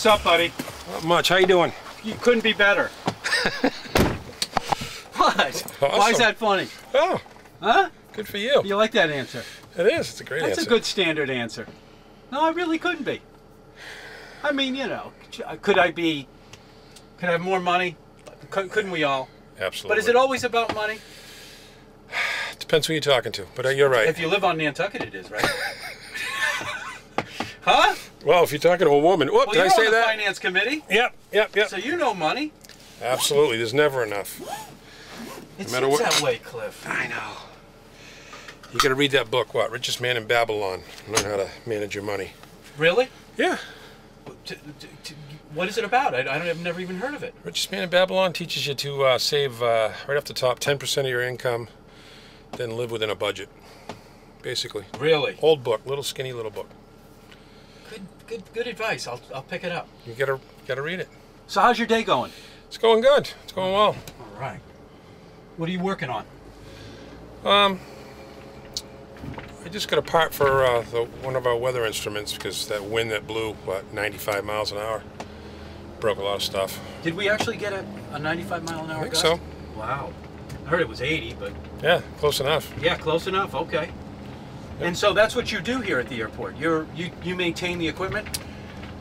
What's up, buddy? Not much. How you doing? You couldn't be better. What? Awesome. Why is that funny? Oh. Huh? Good for you. You like that answer? It is. It's a great answer. That's a good standard answer. No, I really couldn't be. I mean, you know, could I have more money? Couldn't we all? Absolutely. But is it always about money? Depends who you're talking to, but you're right. If you live on Nantucket, it is, right? Huh? Well, if you're talking to a woman, whoop, Well, did I say you're on the that? finance committee. Yep. So you know money. Absolutely. There's never enough. It No matter seems what. that way, Cliff. I know. You got to read that book, what? Richest Man in Babylon. Learn how to manage your money. Really? Yeah. What is it about? I've never even heard of it. Richest Man in Babylon teaches you to save right off the top 10% of your income, then live within a budget. Basically. Really? Old book, little skinny little book. Good advice. I'll pick it up. You gotta read it. So how's your day going? It's going good. It's going well. All right. What are you working on? I just got a part for one of our weather instruments because that wind that blew, 95 miles an hour, broke a lot of stuff. Did we actually get a 95 mile an hour I think gust? so. Wow. I heard it was 80, but... Yeah, close enough. Yeah, close enough. Okay. Yep. And so that's what you do here at the airport. You maintain the equipment?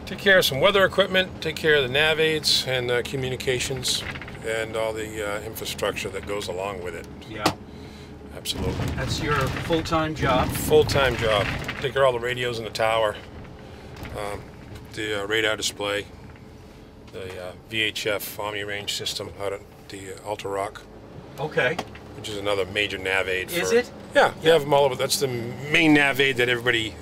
Take care of some weather equipment, take care of the nav aids and communications and all the infrastructure that goes along with it. Yeah. Absolutely. That's your full-time job? Full-time job. Take care of all the radios in the tower, the radar display, the VHF Omni range system out at the Alta Rock. Okay. Which is another major nav aid. Is it? Yeah, they have them all over. That's the main nav aid that everybody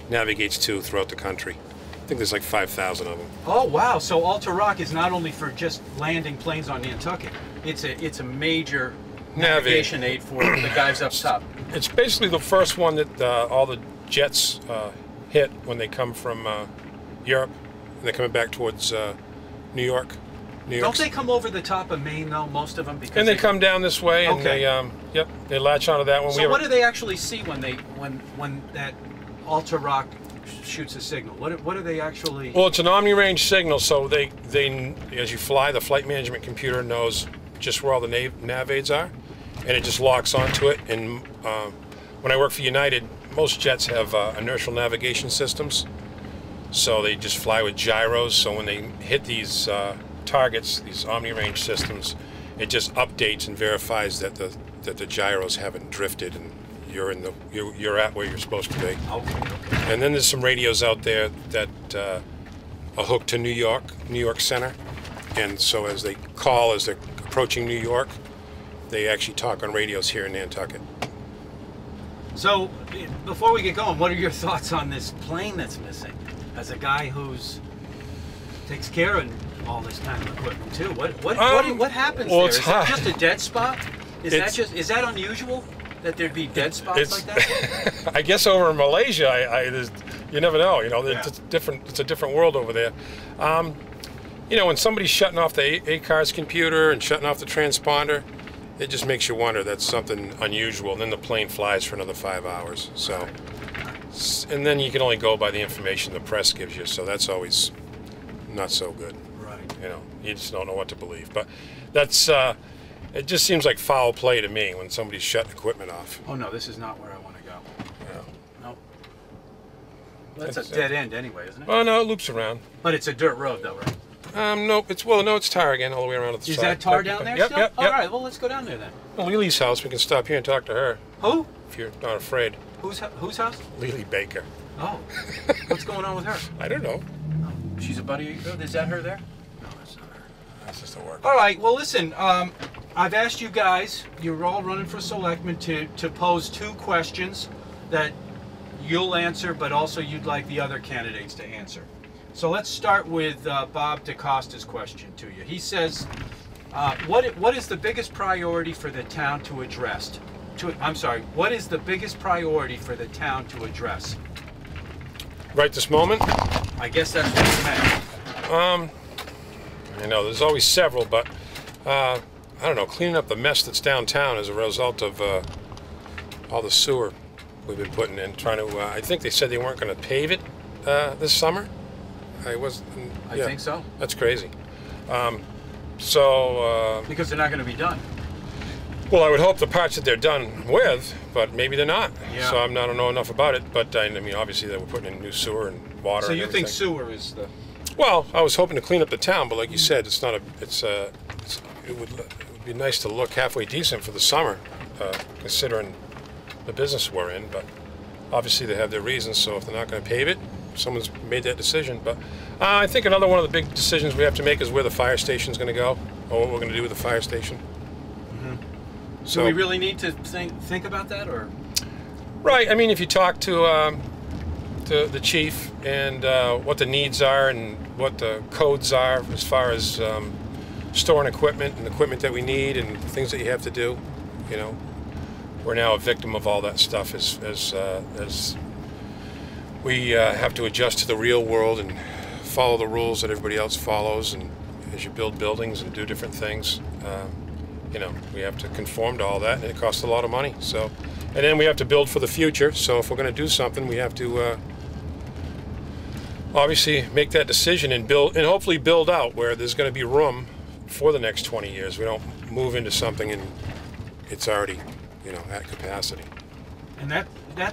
navigates to throughout the country. I think there's like 5,000 of them. Oh wow! So Alta Rock is not only for just landing planes on Nantucket. It's a major navigation aid for the guys up top. It's basically the first one that all the jets hit when they come from Europe and they're coming back towards New York. Don't they come over the top of Maine though? Most of them, because and they come down this way, and okay. they latch onto that one. So what do they actually see when that Alta Rock shoots a signal? What do they actually? Well, it's an Omni range signal, so they as you fly, the flight management computer knows just where all the nav aids are, and it just locks onto it. And when I work for United, most jets have inertial navigation systems, so they just fly with gyros. So when they hit these targets, these Omni range systems, it just updates and verifies that the gyros haven't drifted and you're at where you're supposed to be. Okay. And then there's some radios out there that are hooked to New York Center, and so as they're approaching New York, they actually talk on radios here in Nantucket. So before we get going, what are your thoughts on this plane that's missing? As a guy who's takes care of all this kind of equipment too, what happens there? Is it just a dead spot? Is that unusual that there'd be dead spots like that? I guess over in Malaysia, you never know. It's a different world over there. When somebody's shutting off the ACARS computer and shutting off the transponder, it just makes you wonder that's something unusual. And then the plane flies for another 5 hours. So, and then you can only go by the information the press gives you. So that's always not so good. Right. You just don't know what to believe. But that's it just seems like foul play to me when somebody's shutting equipment off. Oh no, this is not where I want to go. Yeah. No. That's a dead end anyway, isn't it? Oh no, it loops around. But it's a dirt road though, right? No, it's tar again all the way around to the side. Is that tar down there still? Yep. All right, well let's go down there then. Well, Lily's house, we can stop here and talk to her. Who? If you're not afraid. Whose house? Lily Baker. Oh. What's going on with her? I don't know. Oh, she's a buddy of yours? Is that her there? No, that's not her. That's just a work. All right, well listen, I've asked you guys, you're all running for selectman, to pose 2 questions that you'll answer, but also you'd like the other candidates to answer. So let's start with Bob DeCosta's question to you. He says, what is the biggest priority for the town to address? What is the biggest priority for the town to address? Right this moment? I guess that's what you meant. There's always several, but I don't know, cleaning up the mess that's downtown as a result of all the sewer we've been putting in, I think they said they weren't going to pave it this summer. I was. I Yeah, think so. that's crazy. Because they're not going to be done. Well, I would hope the parts that they're done with, but maybe they're not. Yeah. So I don't know enough about it. But I mean, obviously they were putting in new sewer and water. So and you everything. think sewer is the? Well, I was hoping to clean up the town, but like you said, it's not a. It would be nice to look halfway decent for the summer, considering the business we're in. But obviously they have their reasons. So if they're not going to pave it, someone's made that decision. But I think another one of the big decisions we have to make is where the fire station's going to go, or what we're going to do with the fire station. So we really need to think about that, or? Right. I mean, if you talk to the chief and what the needs are and what the codes are as far as storing equipment and equipment that we need and things that you have to do, you know, we're now a victim of all that stuff as we have to adjust to the real world and follow the rules that everybody else follows, and as you build buildings and do different things. You know, we have to conform to all that, and it costs a lot of money. So, and then we have to build for the future. So if we're going to do something, we have to obviously make that decision and build, and hopefully build out where there's going to be room for the next 20 years. We don't move into something and it's already, you know, at capacity. And that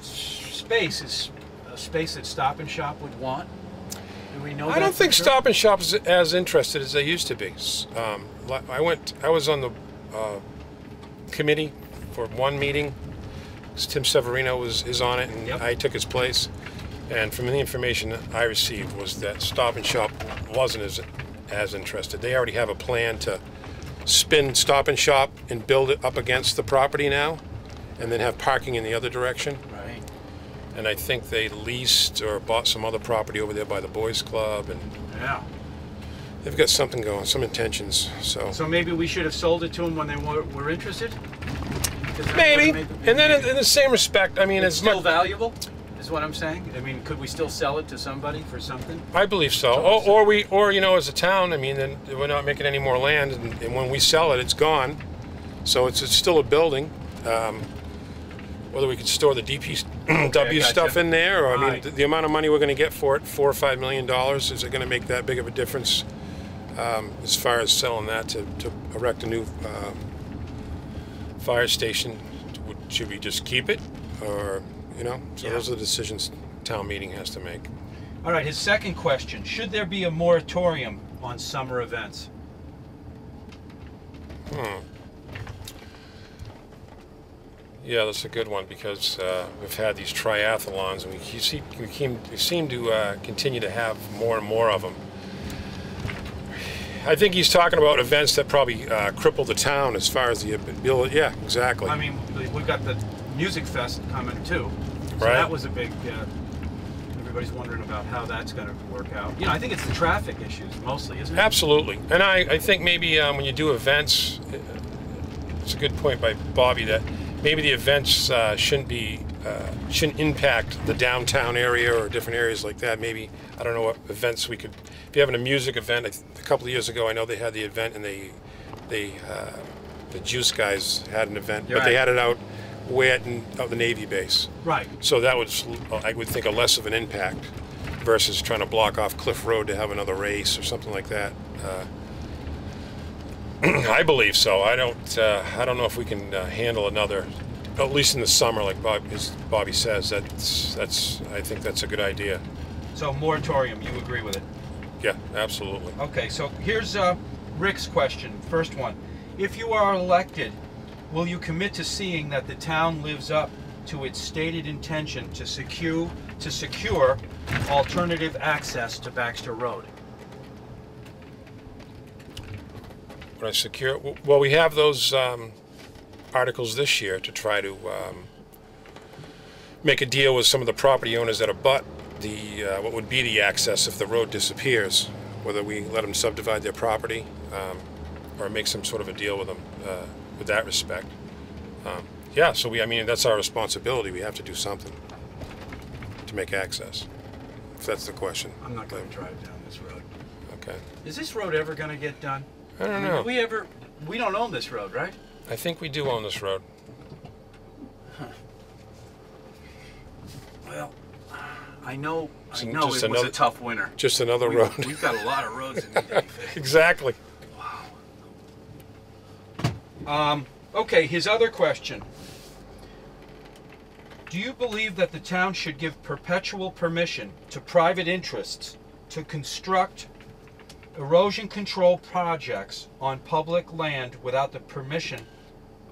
space is a space that Stop and Shop would want. Do we know? I don't think Stop and Shop is as interested as they used to be. I was on the committee for one meeting. Tim Severino is on it, and yep. I took his place. And from the information that I received was that Stop and Shop wasn't as interested. They already have a plan to spin Stop and Shop and build it up against the property now, and then have parking in the other direction. Right. And I think they leased or bought some other property over there by the Boys Club, and yeah. they've got something going, some intentions. So maybe we should have sold it to them when they were interested? Maybe. And then in the same respect, I mean, it's still valuable, is what I'm saying? I mean, could we still sell it to somebody for something? I believe so. Or you know, as a town, I mean, then we're not making any more land, and when we sell it, it's gone. So it's still a building. Whether we could store the DPW stuff in there, or I mean, the amount of money we're going to get for it, $4 or $5 million, is it going to make that big of a difference as far as selling that to erect a new fire station? Should we just keep it, or you know? So those are the decisions town meeting has to make. All right. His second question: should there be a moratorium on summer events? Yeah, that's a good one, because we've had these triathlons, and we seem to continue to have more and more of them. I think he's talking about events that probably cripple the town as far as the ability. Yeah, exactly. I mean, we've got the Music Fest coming too. So right. That was a big. Everybody's wondering about how that's going to work out. You know, I think it's the traffic issues mostly, isn't it? Absolutely, and I think maybe when you do events, it's a good point by Bobby that maybe the events shouldn't impact the downtown area or different areas like that. Maybe, I don't know what events we could. If you're having a music event, a couple of years ago, I know they had the event, and the Juice guys had an event, but they had it out way out the Navy base. Right. So that was, I would think, a less of an impact versus trying to block off Cliff Road to have another race or something like that. I believe so. I don't know if we can handle another, at least in the summer, like Bobby says. I think that's a good idea. So moratorium, you agree with it? Yeah, absolutely. Okay, so here's Rick's question. First one: if you are elected, will you commit to seeing that the town lives up to its stated intention to secure alternative access to Baxter Road? When I secure, well, we have those articles this year to try to make a deal with some of the property owners that abut the what would be the access if the road disappears, whether we let them subdivide their property or make some sort of a deal with them with that respect. Yeah, so I mean, that's our responsibility. We have to do something to make access, if that's the question. I'm not going to drive down this road. Okay. Is this road ever going to get done? I don't know. We don't own this road, right? I think we do own this road. Huh. Well, I know Just it was another- a tough winter. Just another road. We've got a lot of roads that need to be fixed. Exactly. Okay, his other question. Do you believe that the town should give perpetual permission to private interests to construct erosion control projects on public land without the permission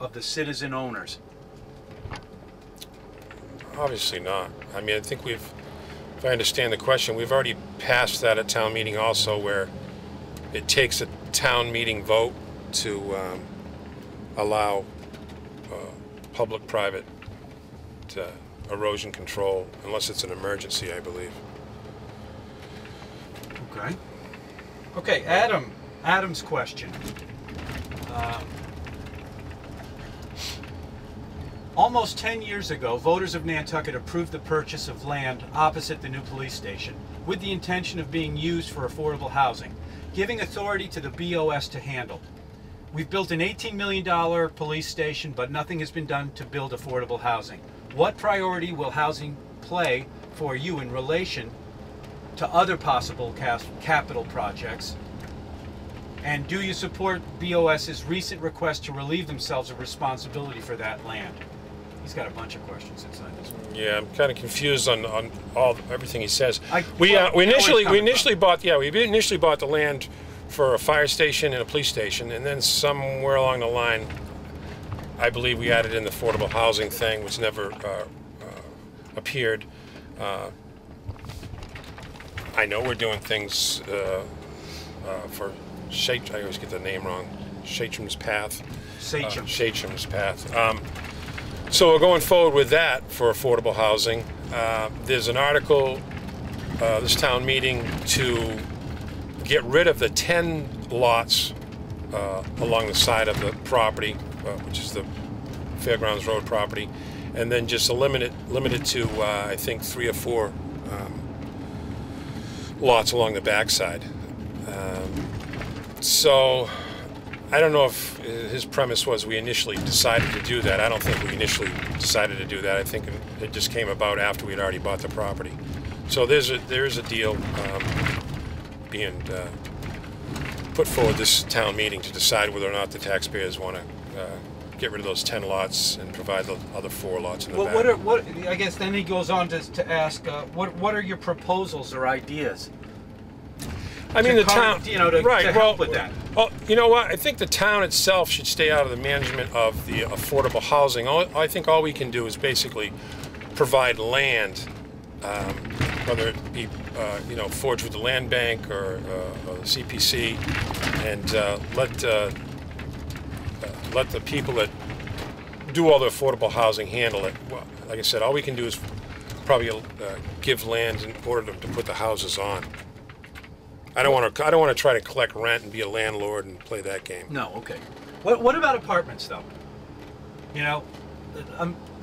of the citizen owners? Obviously not. I mean, I think if I understand the question, we've already passed that at town meeting also, where it takes a town meeting vote to allow public-private erosion control, unless it's an emergency, I believe. Okay. Okay, Adam's question. Almost 10 years ago, voters of Nantucket approved the purchase of land opposite the new police station with the intention of being used for affordable housing, giving authority to the BOS to handle. We've built an $18 million police station, but nothing has been done to build affordable housing. What priority will housing play for you in relation to other possible capital projects? And do you support BOS's recent request to relieve themselves of responsibility for that land? He's got a bunch of questions inside this one. Yeah, I'm kind of confused on everything he says. We we initially bought the land for a fire station and a police station, and then somewhere along the line, I believe we added in the affordable housing thing, which never appeared. I know we're doing things for I always get the name wrong. Sacham's Path. Sacham's Path. So we're going forward with that for affordable housing. There's an article this town meeting to get rid of the 10 lots along the side of the property, which is the Fairgrounds Road property, and then just limit it to I think 3 or 4 lots along the backside. So I don't know if his premise was we initially decided to do that. I don't think we initially decided to do that. I think it just came about after we'd already bought the property. So there is a deal being put forward this town meeting to decide whether or not the taxpayers want to get rid of those 10 lots and provide the other 4 lots in the back. I guess then he goes on to ask, what are your proposals or ideas? I mean, the town, to help with that. Well, you know what? I think the town itself should stay out of the management of the affordable housing. I think all we can do is basically provide land, whether it be forged with the land bank or the CPC, and let the people that do all the affordable housing handle it. Well, like I said, all we can do is probably give land in order to put the houses on. I don't want to try to collect rent and be a landlord and play that game. No, okay. What about apartments, though?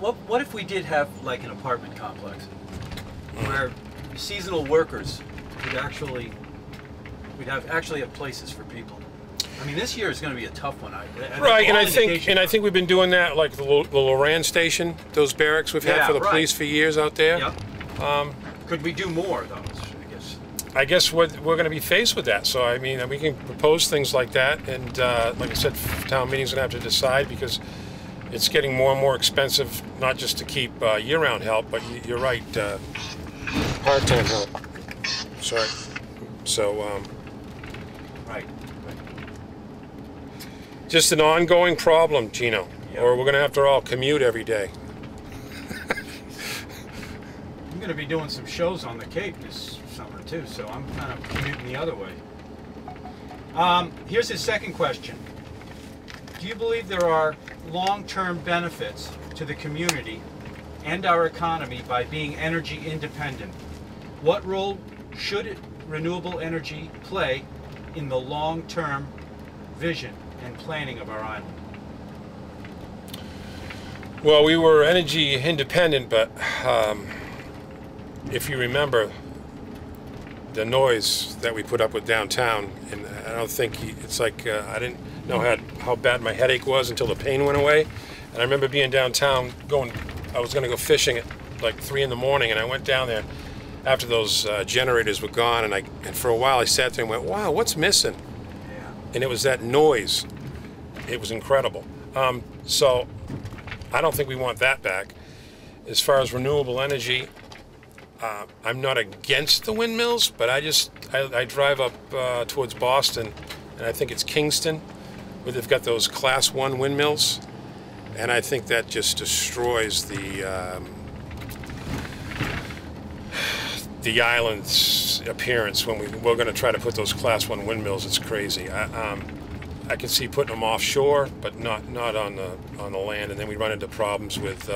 What if we did have like an apartment complex where seasonal workers would actually have places for people? I mean, this year is going to be a tough one. Right, and I think we've been doing that, like the Loran station, those barracks we've had for the police for years out there. Yep. Could we do more, though? I guess we're going to be faced with that. So I mean, we can propose things like that, and like I said, town meeting's going to have to decide, because it's getting more and more expensive, not just to keep year-round help, but you're right, part-time help. Sorry. So right. Just an ongoing problem, Gino, or we're going to have to all commute every day. I'm going to be doing some shows on the Cape this summer too, so I'm kind of commuting the other way. Here's his second question. Do you believe there are long-term benefits to the community and our economy by being energy independent? What role should renewable energy play in the long-term vision and planning of our island? Well, we were energy independent, but if you remember the noise that we put up with downtown, and I don't think it's like I didn't know how bad my headache was until the pain went away. And I remember being downtown I was going to go fishing at like 3 in the morning, and I went down there, after those generators were gone, and for a while I sat there and went, wow, what's missing? Yeah. And it was that noise. It was incredible. So I don't think we want that back. As far as renewable energy, I'm not against the windmills, but I drive up towards Boston, and I think it's Kingston, where they've got those Class 1 windmills, and I think that just destroys the island's appearance when we're going to try to put those Class 1 windmills. It's crazy. I can see putting them offshore, but not on the land, and then we run into problems with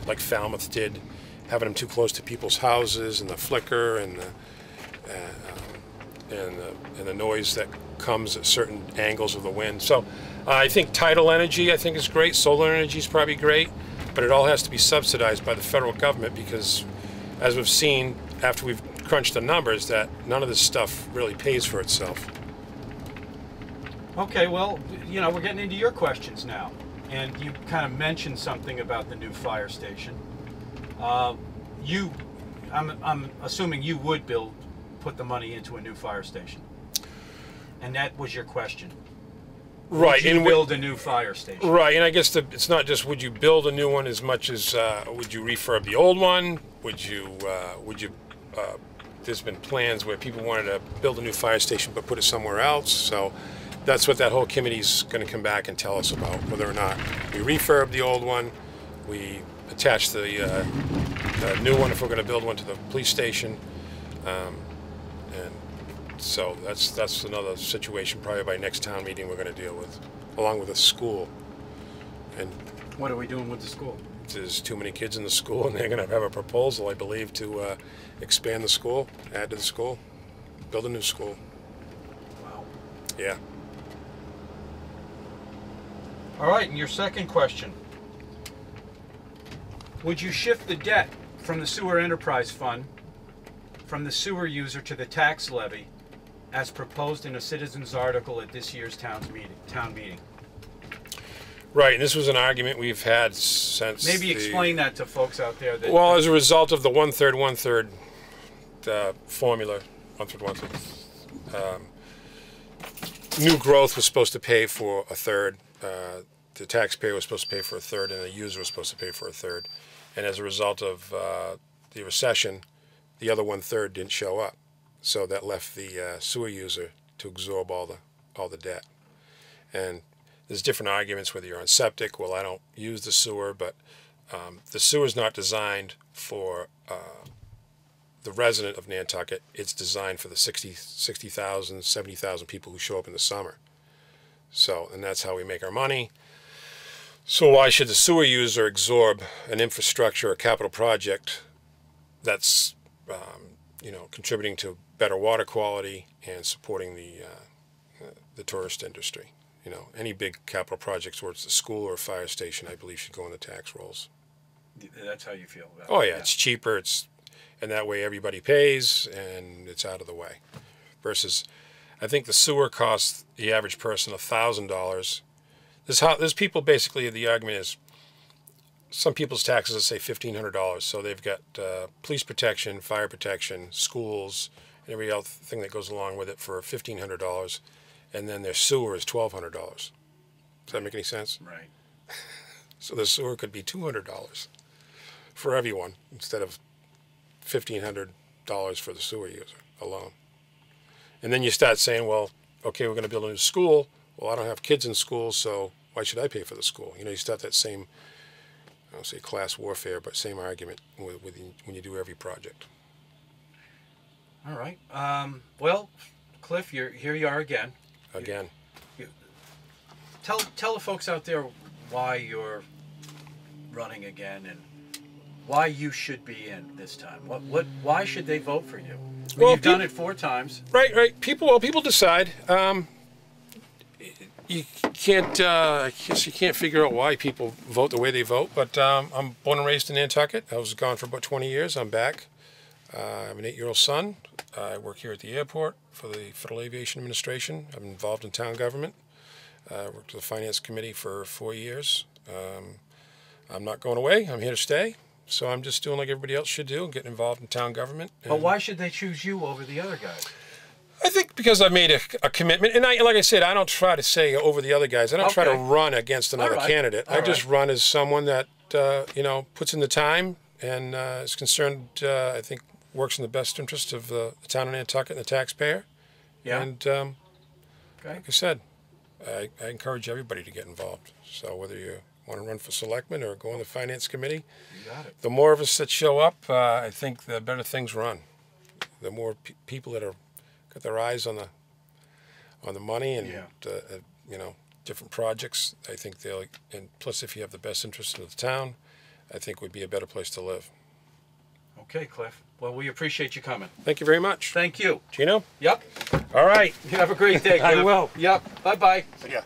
like Falmouth did, having them too close to people's houses, and the flicker and the noise that comes at certain angles of the wind. So I think tidal energy I think is great. Solar energy is probably great, but it all has to be subsidized by the federal government, because as we've seen after we've crunched the numbers, that none of this stuff really pays for itself. Okay, well, you know, we're getting into your questions now, and you kind of mentioned something about the new fire station. I'm assuming you would put the money into a new fire station, and that was your question. Right, would you build a new fire station? Right, and I guess it's not just would you build a new one as much as would you refurb the old one? Would you there's been plans where people wanted to build a new fire station but put it somewhere else. So that's what that whole committee's going to come back and tell us about, whether or not we refurb the old one, we attach the new one if we're going to build one to the police station, and so that's another situation probably by next town meeting we're going to deal with, along with a school. And what are we doing with the school? There's too many kids in the school, and they're going to have a proposal, I believe, to expand the school, add to the school, build a new school. Wow. Yeah. All right, and your second question. Would you shift the debt from the sewer enterprise fund, from the sewer user to the tax levy, as proposed in a citizen's article at this year's town meeting? Right, and this was an argument we've had since. Maybe explain that to folks out there. Well, as a result of the one-third formula, one-third. New growth was supposed to pay for a third. The taxpayer was supposed to pay for a third, and the user was supposed to pay for a third. And as a result of the recession, the other one-third didn't show up. So that left the sewer user to absorb all the debt. And there's different arguments whether you're on septic. Well, I don't use the sewer, but the sewer is not designed for the resident of Nantucket. It's designed for the 60,000, 70,000 people who show up in the summer. So, and that's how we make our money. So why should the sewer user absorb an infrastructure or capital project that's contributing to better water quality and supporting the tourist industry? You know, any big capital projects, whether it's a school or a fire station, I believe should go in the tax rolls. That's how you feel about it? Oh yeah, it's cheaper. And that way everybody pays and it's out of the way. Versus, I think the sewer costs the average person $1,000. There's people basically, the argument is, some people's taxes, let's say $1,500. So they've got police protection, fire protection, schools, and every other thing that goes along with it for $1,500. And then their sewer is $1,200. Does that make any sense? Right. So the sewer could be $200 for everyone instead of $1,500 for the sewer user alone. And then you start saying, well, okay, we're going to build a new school. Well, I don't have kids in school, so why should I pay for the school? You know, you start that same, I don't say class warfare, but same argument when you do every project. All right. Well, Cliff, here you are again. Again. Tell the folks out there why you're running again and why you should be in this time. Why should they vote for you? Well, you've done it 4 times. Right. People decide. You can't. I guess you can't figure out why people vote the way they vote. But I'm born and raised in Nantucket. I was gone for about 20 years. I'm back. I have an 8-year-old son. I work here at the airport for the Federal Aviation Administration. I'm involved in town government. I worked with the Finance Committee for 4 years. I'm not going away. I'm here to stay. So I'm just doing like everybody else should do, getting involved in town government. But why should they choose you over the other guys? I think because I've made a commitment, and like I said, I don't try to say over the other guys. I don't try to run against another candidate. I just run as someone that puts in the time and is concerned. I think works in the best interest of the town of Nantucket and the taxpayer. Yeah. And like I said, I encourage everybody to get involved. So whether you want to run for selectman or go on the finance committee, you got it. The more of us that show up, I think the better things run. The more people that are got their eyes on the money and different projects, I think they'll. And plus, if you have the best interest in the town, I think would be a better place to live. Okay, Cliff. Well, we appreciate you coming. Thank you very much. Thank you. Gino? Yep. All right. You have a great day, Cliff. I will. Yep. Bye-bye. Yeah.